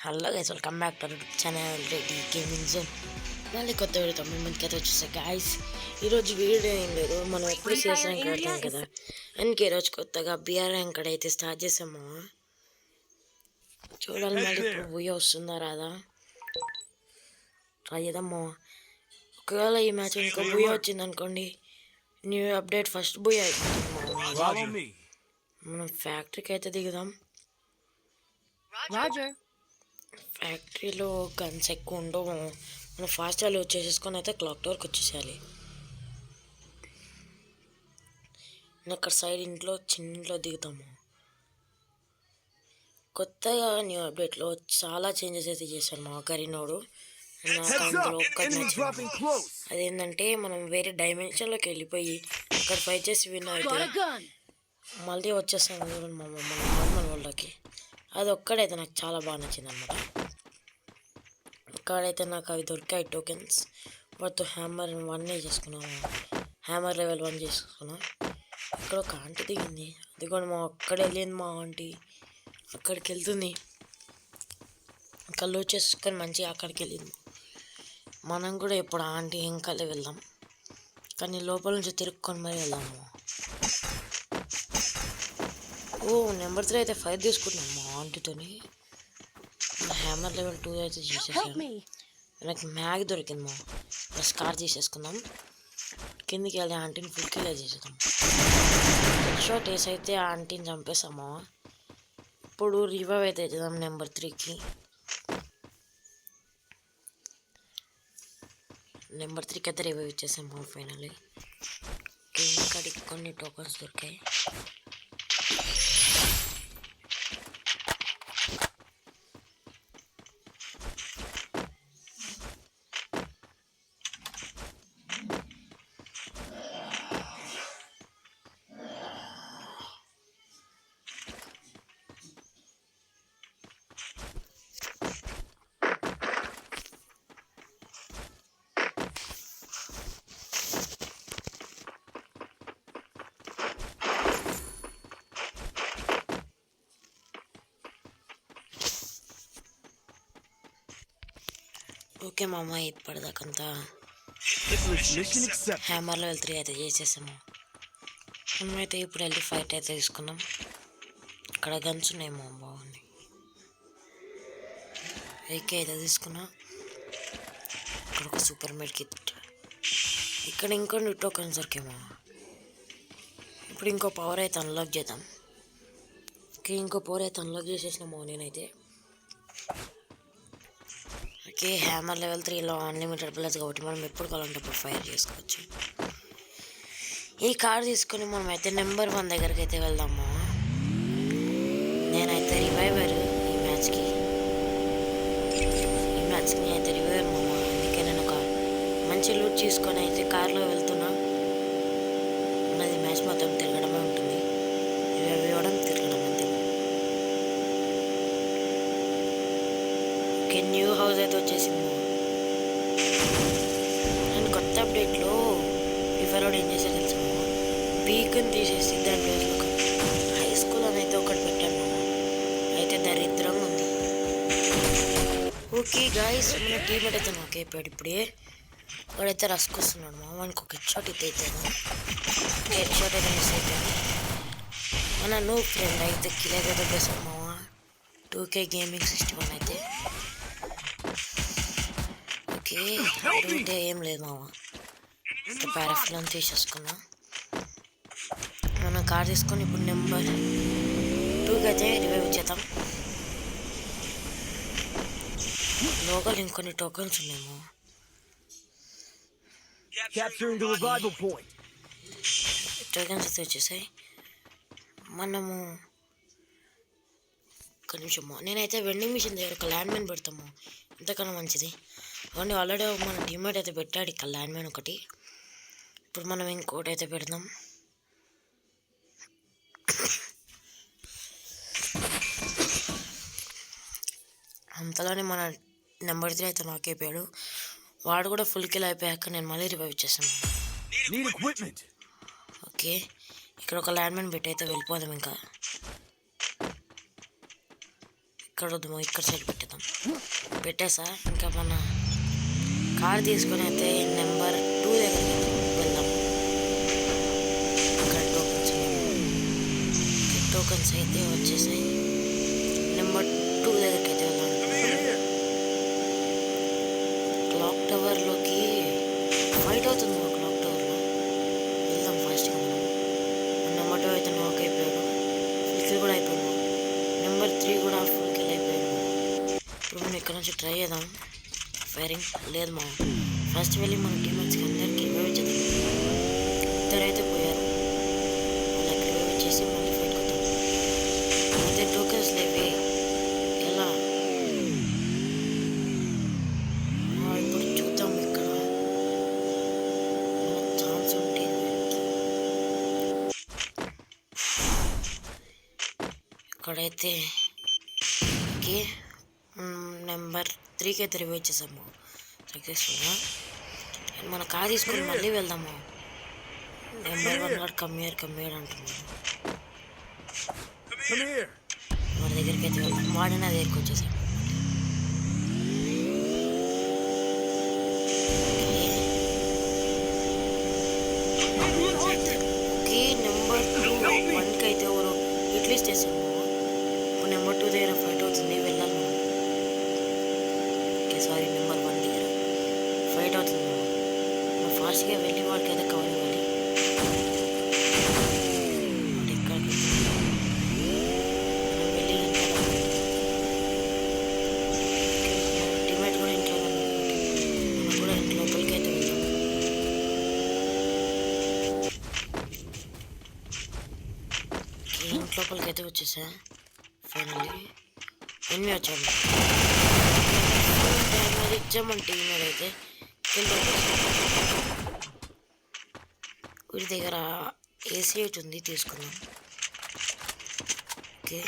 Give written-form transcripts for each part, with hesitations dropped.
Hello guys, welcome back to channel ready gaming zone. మళ్ళీ కొత్త వీడియోతో మీ ముందుకి అయితే వచ్చేసా గాయస్. ఈరోజు వీడియో ఏం లేదు, మనం ఎప్పుడు సిఎస్ ర్యాంక్ ఆడతాం కదా, అందుకే ఈరోజు కొత్తగా బిఆర్ ర్యాంక్ అయితే స్టార్ట్ చేసాము. చూడాలి మళ్ళీ ఇప్పుడు బుయ్య వస్తుందా రాదా, ట్రై చేద్దాము. ఒకవేళ ఈ మ్యాచ్ ఇంకా బుయ్య వచ్చింది అనుకోండి, న్యూ అప్డేట్ ఫస్ట్ బుయ్య అయిపోతుంది. మనం ఫ్యాక్టరీకి అయితే దిగుదాం. ఫ్యాక్టరీలో గన్స్ ఎక్కువ ఉండవు, మనం ఫాస్ట్గా లోడ్ చేసేసుకొని అయితే క్లాక్ టవర్కి వచ్చేసేయాలి. అక్కడ సైడ్ ఇంట్లో చిన్నలో దిగుతాము. కొత్తగా న్యూ అప్డేట్లో చాలా చేంజెస్ అయితే చేశారు మా కరీనోడు. నాకు అందులో ఒక్కటి నచ్చింది, అదేంటంటే మనం వేరే డైమెన్షన్లోకి వెళ్ళిపోయి అక్కడ ఫైట్ చేసి విన్ అయితే మళ్ళీ వచ్చేస్తాం మన నార్మల్ వాళ్ళకి. అది ఒక్కడైతే నాకు చాలా బాగా నచ్చింది అనమాట. ఇక్కడైతే నాకు అవి దొరికాయి టోకెన్స్, వాటితో హ్యామర్ 1 చేసుకున్నాము. హ్యామర్ లెవెల్ 1 చేసుకున్నాం. ఇక్కడ ఒక ఆంటీ దిగింది, అది కూడా మా అక్కడ వెళ్ళింది. మా ఆంటీ అక్కడికి వెళ్తుంది, కళ్ళు చేసుకొని మంచిగా అక్కడికి వెళ్ళింది. మనం కూడా ఇప్పుడు ఆంటీ ఇంకా వెళ్దాం, కానీ లోపల నుంచి తిరుక్కొని మరీ వెళ్దాము. నెంబర్ 3 అయితే 5 తీసుకుంటున్నాం మా ఆంటీతోని. హ్యామర్ లెవెల్ 2 అయితే చేసేసాను. నాకు మ్యాగ్ దొరికింది, మా స్కార్ తీసేసుకుందాం. కిందికి వెళ్ళి ఆంటీని ఫుల్ కిల్ చేసేద్దాం. షాట్ వేసి అయితే ఆంటీని చంపేస్తాము. ఇప్పుడు రివైవ్ అయితే చేద్దాం నెంబర్ 3కి. నెంబర్ 3కి అయితే రివైవ్ ఇచ్చేసాము ఫైనల్లీ. ఇక్కడికి కొన్ని టోకన్స్ దొరికాయి. ఓకే మామ, ఇప్పటిదాకంతా హ్యామర్ లెవెల్ 3 అయితే చేసేసాము. మనమైతే ఇప్పుడు వెళ్ళి ఫైట్ అయితే తీసుకున్నాం. ఇక్కడ గన్స్ ఉన్నాయేమో, బాగుంది. ఏకే అయితే తీసుకున్నా. ఇక్కడ ఒక సూపర్ మెడ్ కిట్, ఇక్కడ ఇంకొన్ని టోకన్స్ దొరికేమో. ఇప్పుడు ఇంకో పవర్ అయితే అన్లాక్ చేద్దాం. ఓకే, ఇంకో పవర్ అయితే అన్లాక్ చేసేసినామో నేనైతే. ఓకే, హ్యామర్ లెవెల్ 3లో అన్లిమిటెడ్ ప్లస్ కాబట్టి మనం ఎప్పుడు కావాలంటే అప్పుడు ఫైర్ చేసుకోవచ్చు. ఈ కార్ తీసుకొని మనం అయితే నెంబర్ 1 దగ్గరికి అయితే వెళ్దాము. నేనైతే రివైవర్ ఈ మ్యాచ్కి నేనైతే రివైవర్ మామ. అందుకే నేను ఒక మంచి లూట్ తీసుకొని అయితే కార్లో వెళ్తున్నా. ఉన్నది మ్యాచ్ మొత్తం తిరగడమే ఉంటుంది, రివైవ్ ఇవ్వడం తిరగడం అంతే. ఓకే, న్యూ హౌస్ అయితే వచ్చేసింది. నేను కొత్త అప్డేట్లో ఫిఫాలోడ్ ఏం చేశారు తెలుసు, బీకన్ తీసేసి దాని ప్లేస్లో హై స్కూల్ అని అయితే ఒకటి పెట్టాను. అయితే దరిద్రంగా ఉంది. ఓకే గాయస్, మన టీమేట్ అయితే నాకు అయిపోయాడు. ఇప్పుడే వాడైతే రస్క్ వస్తున్నాడు మా వానికి ఒక హెడ్ షాట్ అయితే హెడ్ షాట్ అయితే మిస్ అయిపోయింది. మన నో ఫ్రెండ్ అయితే కిల్ అయితే దొబ్బేశాడు మామ. 2K గేమింగ్ 61 అయితే. ఓకే, 2K ఏం లేదు మామ, పారాఫిల్ తీసేసుకున్నా. మనం కార్ తీసుకొని ఇప్పుడు నెంబర్ 2కి అయితే రివైవ్ చేద్దాం. లోకల్ ఇంకొన్ని టోకన్స్ ఉన్నాయేమో. టోకన్స్ అయితే వచ్చేసాయి. మనము ఒక నిమిషము, నేనైతే వెండింగ్ మిషన్ దగ్గర ఒక ల్యాండ్ మైన్ పెడతాము, ఎంతకన్నా మంచిది. అవన్నీ ఆల్రెడీ మన టీమ్మేట్ అయితే పెట్టాడు ఇక్కడ ల్యాండ్ మైన్ ఒకటి. ఇప్పుడు మనం ఇంకోటి అయితే పెడదాం. అంతలోనే మన నెంబర్ 3 అయితే నాకు అయిపోయాడు. వాడు కూడా ఫుల్ కిల్ అయిపోయాక నేను మళ్ళీ రివైవ్ ఇచ్చేసాను. ఓకే, ఇక్కడ ఒక ల్యాండ్ మైన్ పెట్టి అయితే వెళ్ళిపోదాం. ఇంకా ఇక్కడ వద్దు, ఇక్కడ సైడ్ పెట్టేద్దాం. పెట్టేసా. ఇంకా మన కార్ తీసుకొని అయితే నెంబర్ 2 దగ్గరికి వెళ్దాం. ఇక్కడ టోకన్స్ అయితే వచ్చేసాయి. నెంబర్ 2 దగ్గరికి అయితే వెళ్దాం. క్లాక్ టవర్లోకి ఫైట్ అవుతుంది. క్లాక్ టవర్లో వెళ్దాం ఫాస్ట్గా. మనం నెంబర్ 2 అయితే నాక్ అయిపోయాడు. ఫుల్ కిల్ కూడా అయిపోయాడు. నెంబర్ 3 కూడా ఫుల్ కిల్ అయిపోయాడు. ఇప్పుడు మనం ఇక్కడ నుంచి ట్రై చేద్దాం. ఫైరింగ్ లేదు మా. ఫస్ట్ వెళ్ళి మన టీమేట్స్కి అందరికీ రివైవ్ చేద్దాం. ఇద్దరైతే పోయారు. వాళ్ళకి రివైవ్ చేసి మళ్ళీ ఫైట్ కొద్దాం. అయితే టోకెన్స్ లేవి ఎలా ఇప్పుడు చూద్దాం. ఇక్కడ ఛాన్స్ ఉంటే ఇక్కడైతే ఓకే నెంబర్ 3కి అయితే రివైవ్ చేసాము సక్సెస్ఫుల్గా. మన కార్ తీసుకొని మళ్ళీ వెళ్దాము. నెంబర్ 1 వాడు కమ్మేయర్ అంటున్నాడు. వాడి దగ్గరికి అయితే వెళ్దాం. వాడిన దగ్గరికి వచ్చేసాడు. ఓకే నెంబర్ 1కి అయితే ఎవరు ఇట్లీస్ట్ చేసాము. ఇప్పుడు నెంబర్ 2 దగ్గర ఫైట్ అవుతుంది. వెళ్ళాలి మనం. ఓకే సారీ నెంబర్ 1 దగ్గర ఫైట్ అవుతుంది. మనం ఫాస్ట్గా వెళ్ళి వాడికి అయితే కవర్ ఇవ్వాలి. ఎక్కడికి మనం వెళ్ళి టీమేట్ కూడా ఇంట్లో మనం కూడా ఇంటి లోపలికి అయితే వెళ్దాం. ఇంటి లోపలికి అయితే వచ్చేసా. ఫైనల్లీ ఎన్ని వచ్చాము. ఇచ్చామని టీమేట్ అయితే వీడి దగ్గర AC8 ఉంది, తీసుకుందాం. ఓకే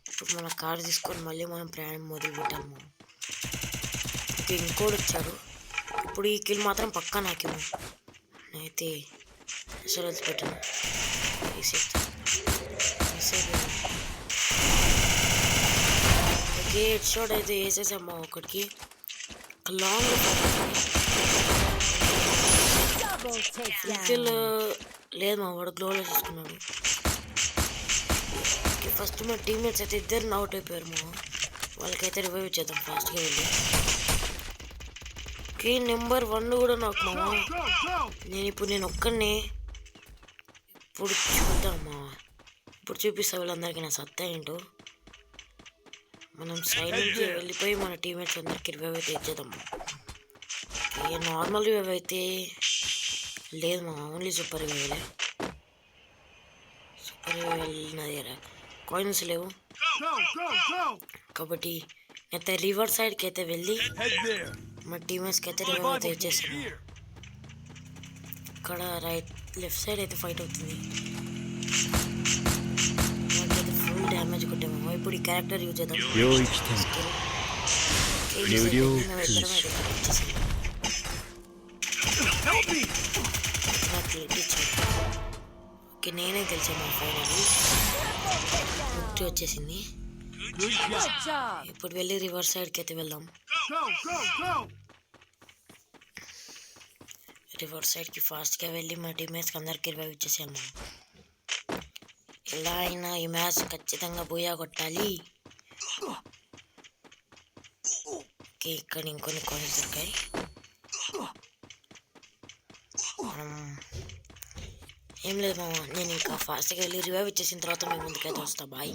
ఇప్పుడు మన కార్ తీసుకొని మళ్ళీ మనం ప్రయాణం మొదలు పెట్టాము. ఓకే ఇంకోటి వచ్చాడు. ఇప్పుడు ఈ కిల్ మాత్రం పక్కా నాకేమో. నేనైతే అసలు వదిలిపెట్టాను. ఓకే హెడ్ షాట్ అయితే వేసేసాము ఒకటికి. లాంగ్ కిల్ లేదు మా వాడు గ్లోలో చూసుకున్నాడు. ఫస్ట్ మా టీమ్మేట్స్ అయితే ఇద్దరు అవుట్ అయిపోయారు. మా వాళ్ళకైతే రివైవ్ చేద్దాం ఫాస్ట్గా వెళ్ళి. ఓకే నెంబర్ 1 కూడా నాకు మా. నేను ఒక్కడిని ఇప్పుడు చూద్దామా. ఇప్పుడు చూపిస్తా వీళ్ళందరికీ నా సత్తా ఏంటో. మనం సైడ్ నుంచి వెళ్ళిపోయి మన టీమ్మేట్స్ అందరికీ రివైవ్ అయితే ఇచ్చేద్దాం. నార్మల్ రివైవ్ అయితే లేదు మా, ఓన్లీ సూపర్ రివైవ్లే. సూపర్ రివైవ్ నా దగ్గర కాయిన్స్ లేవు కాబట్టి అయితే రివర్ సైడ్కి అయితే వెళ్ళి మా టీమేట్స్కి అయితే రివైవ్ అయితే ఇచ్చేసాము. ఇక్కడ లెఫ్ట్ సైడ్ అయితే ఫైట్ అవుతుంది. వాళ్ళకైతే ఫుల్ డ్యామేజ్ కొట్టాము. ఇప్పుడు ఈ క్యారెక్టర్ యూజ్ చేద్దాం. ఓకే నేనే గెలిచాను ఫైనల్లీ. ముక్తి వచ్చేసింది. ఇప్పుడు వెళ్ళి రివర్స్ సైడ్కి అయితే వెళ్దాం. రివర్స్ సైడ్కి ఫాస్ట్గా వెళ్ళి మా టీమ్మేట్స్కి అందరికీ రివైవ్ ఇచ్చేసాను. ఎలా అయినా ఈ మ్యాచ్ ఖచ్చితంగా బోయా కొట్టాలి. ఓకే ఇక్కడ ఇంకొన్ని కాయిన్స్ దొరికాయి. ఏం లేదు మామ, నేను ఇంకా ఫాస్ట్గా వెళ్ళి రివైవ్ ఇచ్చేసిన తర్వాత మీ ముందుకైతే వస్తా. బాయ్.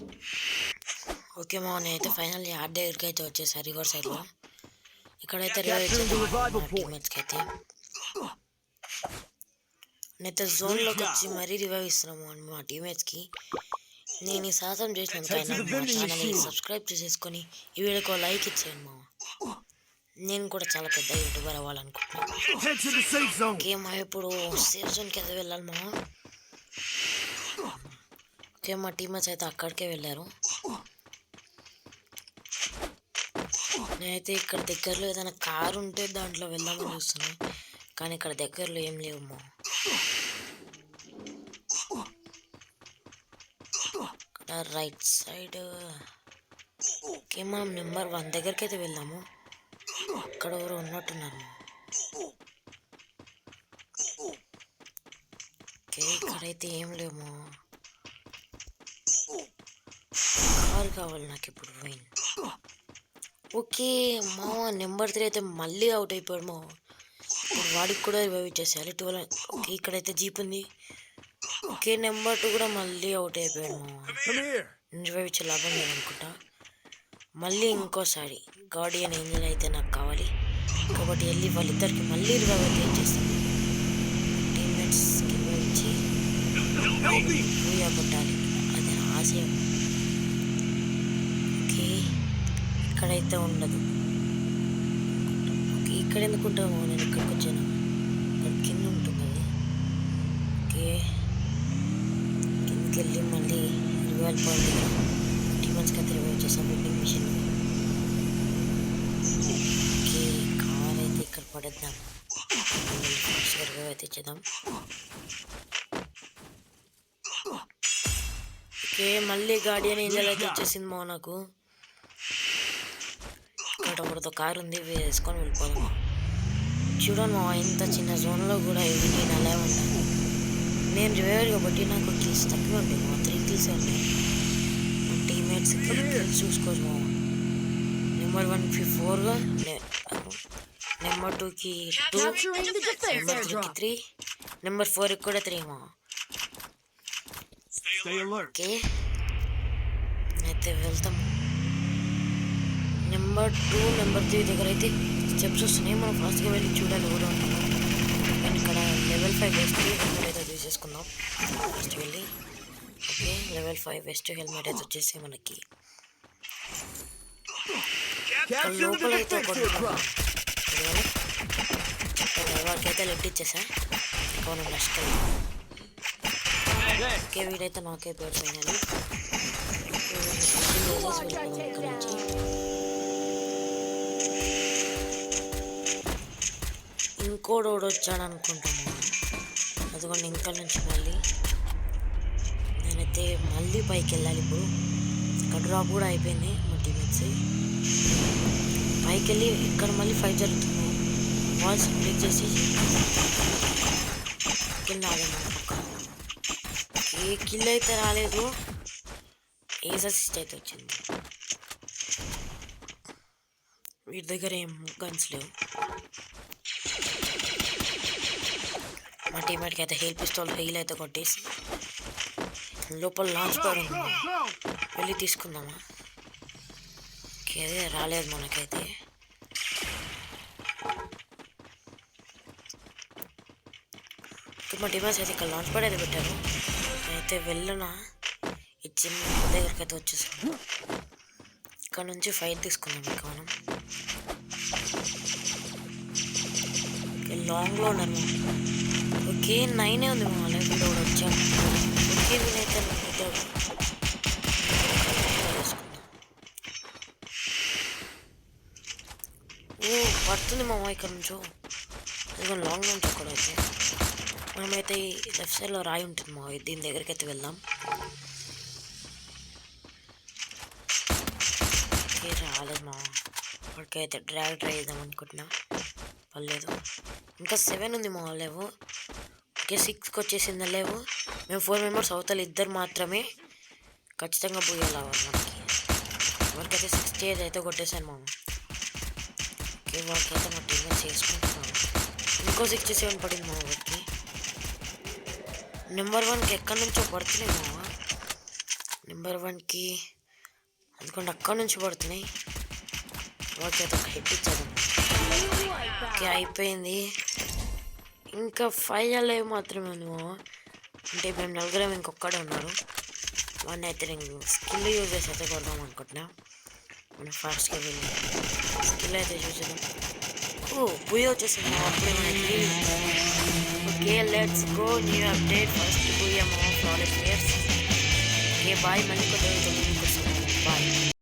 ఓకే మామ నేనైతే ఫైనల్ యాడ్ దగ్గరికి అయితే వచ్చేసా రివర్ సైడ్లో. ఇక్కడైతే రివైవ్ ఇచ్చేది టీమ్మేట్స్కి అయితే. నేనైతే జోన్లోకి వచ్చి మరీ రివైవ్ ఇస్తున్నాము మా టీమ్మేట్స్కి. నేను ఈ సాహసం చేసినందుకైనా మా ఛానల్ని సబ్స్క్రైబ్ చేసేసుకొని ఈ వీడియోకి లైక్ ఇచ్చేయండి మామ. నేను కూడా చాలా పెద్ద యూట్యూబర్ అవ్వాలనుకుంటున్నాను. ఓకే మా ఇప్పుడు సేఫ్ జోన్కి అయితే వెళ్ళాలి మా. ఓకే మా టీమర్స్ అయితే అక్కడికే వెళ్ళారు. నేనైతే ఇక్కడ దగ్గరలో ఏదైనా కారు ఉంటే దాంట్లో వెళ్దామని చూస్తున్నాను, కానీ ఇక్కడ దగ్గరలో ఏం లేవమ్మా. ఇక్కడ రైట్ సైడ్ ఓకే మనం నెంబర్ 1 దగ్గరికి అయితే వెళ్దాము. అక్కడ ఎవరు ఉన్నట్టున్నారు. ఓకే ఇక్కడైతే ఏం లేము. కారు కావాలి నాకు ఇప్పుడు పోయిన. ఓకే మా నెంబర్ 3 అయితే మళ్ళీ అవుట్ అయిపోయాడు మా. ఇప్పుడు వాడికి కూడా రివైవ్ ఇచ్చేసేయాలి 12. ఓకే ఇక్కడైతే జీప్ ఉంది. ఓకే నెంబర్ 2 కూడా మళ్ళీ అవుట్ అయిపోయాడు మా. రివైవ్ ఇచ్చే లాభం లేదనుకుంటా. మళ్ళీ ఇంకోసారి గార్డియన్ ఏంజల్ అయితే నాకు కావాలి కాబట్టి వెళ్ళి వాళ్ళిద్దరికి మళ్ళీ రివైవ్ అయితే ఇచ్చేస్తాను. టీమ్మేట్స్కి రివైవ్ ఇచ్చి కొట్టాలి, అది నా ఆశయం. ఓకే ఇక్కడైతే ఉండదు. ఓకే ఇక్కడ ఎందుకు ఉంటాము, నేను ఇక్కడికి వచ్చాను. ఇక్కడ కింద ఉంటుంది అది. ఓకే కిందకి వెళ్ళి మళ్ళీ రివైవ్ పాయింట్ టీమన్స్కి అయితే రివైవ్ చేసాం బిల్డింగ్ మిషన్. ఓకే కార్ అయితే ఇక్కడ పడేద్దాం, రివైవ్ అయితే ఇచ్చేద్దాం. ఓకే మళ్ళీ గార్డియన్ ఏంజల్ అయితే వచ్చేసింది మా నాకు. ఇక్కడ ఒకటితో కారు ఉంది, వేసుకొని వెళ్ళిపోదాం. చూడండి మా ఇంత చిన్న జోన్లో కూడా ఇవి నేను అలా ఉంటాను. నేను రివైవర్ కాబట్టి నాకు కిల్స్ తక్కువ ఉంటాయి మా, 3 కిల్స్ ఉంటాయి. మా టీమ్మేట్స్ కిల్స్ చూసుకోవచ్చు మా. నెంబర్ 1కి 4గా, నెంబర్ 2కి 2, నెంబర్ 3కి 3, నెంబర్ 4కి కూడా 3 మా. ఓకే అయితే వెళ్తాం. నెంబర్ 2 నెంబర్ 3 దగ్గర అయితే స్టెప్స్ వస్తున్నాయి, మనం ఫాస్ట్గా వెళ్ళి చూడాలి ఎవరు ఉంటాము. నేను ఇక్కడ లెవెల్ 5 వెస్ట్ హెల్మెట్ అయితే తీసేసుకుందాం ఫస్ట్ వెళ్ళి. ఓకే లెవెల్ 5 వెస్ట్ హెల్మెట్ అయితే వచ్చేసి మనకి లోపల అయితే వాడికి అయితే లెట్ ఇచ్చేసా. మనం నెక్స్ట్ ఓకే వీడైతే నాకే పేరు ఫైనల్. ఇక్కడ నుంచి ఇంకోడు వచ్చాడు అనుకుంటాము. అదిగోండి ఇంకా నుంచి మళ్ళీ నేనైతే మళ్ళీ పైకి వెళ్ళాలి. ఇప్పుడు ఇక్కడ డ్రాప్ కూడా అయిపోయింది మా టీమేట్స్. పైకి వెళ్ళి ఇక్కడ మళ్ళీ ఫైట్ జరుగుతుంది. వాల్స్ బ్రేక్ చేసి కిల్ ఆడాము. ఏ కిల్ అయితే రాలేదు, ఏజ్ అసిస్ట్ అయితే వచ్చింది. వీటి దగ్గర ఏం గన్స్ లేవు. మా టీమేట్కి అయితే హెయిల్ పిస్తోల్ హెయిల్ అయితే కొట్టేసి లోపల లాంచ్ ప్యాడ్ ఉంది, వెళ్ళి తీసుకుందామా. ఓకే అదే రాలేదు మనకైతే. మా టీమేట్స్ అయితే ఇక్కడ లాంచ్ ప్యాడ్ అయితే పెట్టారు. నేనైతే వెళ్ళనా ఇచ్చిన దగ్గరికి అయితే వచ్చేసాను. ఇక్కడ నుంచి ఫైట్ తీసుకుందాం ఇంకా మనం. లాంగ్లో ఉన్నాను. ఓకే 9 ఉంది మా లైఫ్ కూడా వచ్చాను. ఓకే నేనైతే పడుతుంది మా ఇక్కడ నుంచో. ఇదిగో లాంగ్ నుంచి అక్కడ అయితే మనమైతే లెఫ్ట్ సైడ్లో రాయి ఉంటుంది మా, దీని దగ్గరికి అయితే వెళ్దాం. ఓకే రాలేదు మా, వాడికైతే డ్రాగ్ ట్రై చేద్దాం అనుకుంటున్నా, పర్లేదు. ఇంకా 7 ఉంది మా లేవు. ఓకే 6కి వచ్చేసిందా లేవు. మేము 4 మెంబర్స్ అవుతారు, 2 మాత్రమే ఖచ్చితంగా పోయేలా మనకి. వాడికైతే 60 అయితే కొట్టేశాను మా. ఓకే వాడికైతే మా టీమ్ చేసుకుంటున్నాను. ఇంకో 67 పడింది మా వాడికి. నెంబర్ 1కి ఎక్కడి నుంచో పడుతున్నాయి మా. నెంబర్ 1కి అందుకంటే అక్కడి నుంచి పడుతున్నాయి. వాడికైతే ఒక హెడ్ ఇచ్చాను. ఓకే అయిపోయింది. ఇంకా 5 అలైవ్ మాత్రమే ఉంది మా. అంటే మేము 4 ఇంకొక్కడే ఉన్నారు. వాడిని అయితే నేను స్కిల్ యూజ్ చేసి అయితే కొడదాం అనుకుంటున్నా. మనం ఫాస్ట్గా వెళ్ళి స్కిల్ అయితే చూసేద్దాం. ఓ బుయ్ వచ్చేసింది మా అప్పుడే మనకి. Okay let's go new update. First buy మా ఫ్లాలెస్ ప్లేయర్స్. ఓకే బాయ్, మళ్ళీ కొద్దిగా బాయ్.